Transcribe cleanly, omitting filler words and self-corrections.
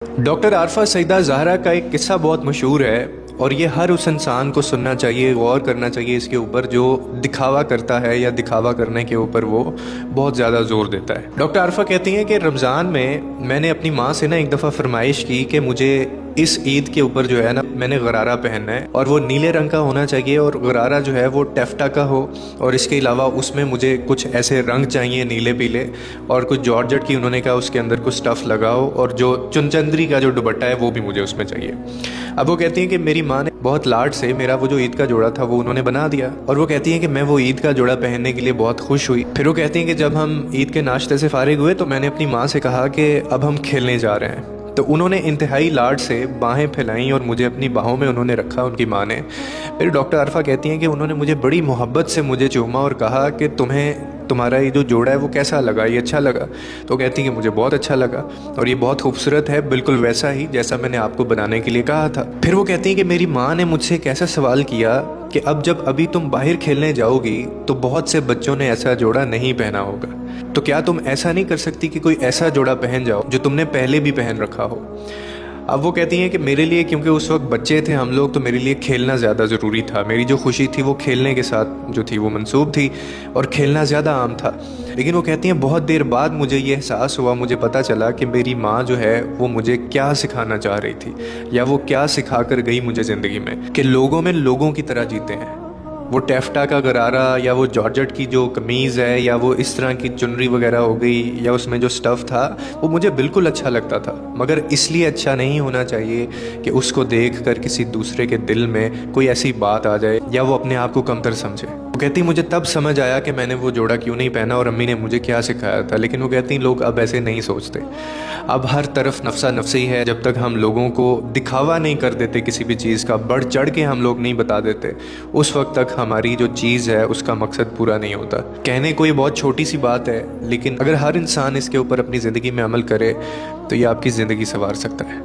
Doctor Arfa Saeeda Zahra का एक किस्सा बहुत मशहूर है और ये हर उस इंसान को सुनना चाहिए, गौर करना चाहिए इसके ऊपर जो दिखावा करता है या दिखावा करने के ऊपर वो बहुत ज़्यादा ज़ोर देता है। डॉक्टर आरफा कहती हैं कि रमज़ान में मैंने अपनी माँ से ना एक दफ़ा फरमाइश की कि मुझे इस ईद के ऊपर जो है ना मैंने गरारा पहनना है और वो नीले रंग का होना चाहिए और गरारा जो है वो टेफ्टा का हो और इसके अलावा उसमें मुझे कुछ ऐसे रंग चाहिए नीले पीले और कुछ जॉर्जेट की उन्होंने कहा उसके अंदर कुछ स्टफ़ लगाओ और जो चुनचंदरी का जो दुपट्टा है वो भी मुझे उसमें चाहिए। अब वो कहती हैं कि मेरी माँ ने बहुत लाड से मेरा वो जो ईद का जोड़ा था वो उन्होंने बना दिया और वो कहती हैं कि मैं वो ईद का जोड़ा पहनने के लिए बहुत खुश हुई। फिर वो कहती हैं कि जब हम ईद के नाश्ते से फारिग हुए तो मैंने अपनी माँ से कहा कि अब हम खेलने जा रहे हैं, तो उन्होंने इंतहाई लाड से बाहें फैलाईं और मुझे अपनी बाहों में उन्होंने रखा उनकी माँ ने। फिर डॉक्टर आरफा कहती हैं कि उन्होंने मुझे बड़ी मोहब्बत से मुझे चूमा और कहा कि तुम्हारा ये जो जोड़ा है वो कैसा लगा, ये अच्छा लगा? तो कहती हैं कि मुझे बहुत अच्छा लगा और ये बहुत खूबसूरत है, बिल्कुल वैसा ही जैसा मैंने आपको बनाने के लिए कहा था। फिर वो कहती हैं कि मेरी माँ ने मुझसे एक ऐसा सवाल किया कि अब जब अभी तुम बाहर खेलने जाओगी तो बहुत से बच्चों ने ऐसा जोड़ा नहीं पहना होगा, तो क्या तुम ऐसा नहीं कर सकती कि कोई ऐसा जोड़ा पहन जाओ जो तुमने पहले भी पहन रखा हो? अब वो कहती हैं कि मेरे लिए, क्योंकि उस वक्त बच्चे थे हम लोग, तो मेरे लिए खेलना ज़्यादा ज़रूरी था। मेरी जो खुशी थी वो खेलने के साथ जो थी वो मंसूब थी और खेलना ज़्यादा आम था। लेकिन वो कहती हैं बहुत देर बाद मुझे ये एहसास हुआ, मुझे पता चला कि मेरी माँ जो है वो मुझे क्या सिखाना चाह रही थी या वो क्या सिखा कर गई मुझे ज़िंदगी में, कि लोगों में लोगों की तरह जीते हैं। वो टेफ्टा का गरारा या वो जॉर्जेट की जो कमीज़ है या वो इस तरह की चुनरी वगैरह हो गई या उसमें जो स्टफ़ था वो मुझे बिल्कुल अच्छा लगता था, मगर इसलिए अच्छा नहीं होना चाहिए कि उसको देख कर किसी दूसरे के दिल में कोई ऐसी बात आ जाए या वो अपने आप को कमतर समझे। वो कहती मुझे तब समझ आया कि मैंने वो जोड़ा क्यों नहीं पहना और अम्मी ने मुझे क्या सिखाया था। लेकिन वो कहती लोग अब ऐसे नहीं सोचते, अब हर तरफ नफसा नफसी है। जब तक हम लोगों को दिखावा नहीं कर देते किसी भी चीज़ का, बढ़ चढ़ के हम लोग नहीं बता देते, उस वक्त तक हमारी जो चीज़ है उसका मकसद पूरा नहीं होता। कहने को ये बहुत छोटी सी बात है, लेकिन अगर हर इंसान इसके ऊपर अपनी ज़िंदगी में अमल करे तो ये आपकी ज़िंदगी संवार सकता है।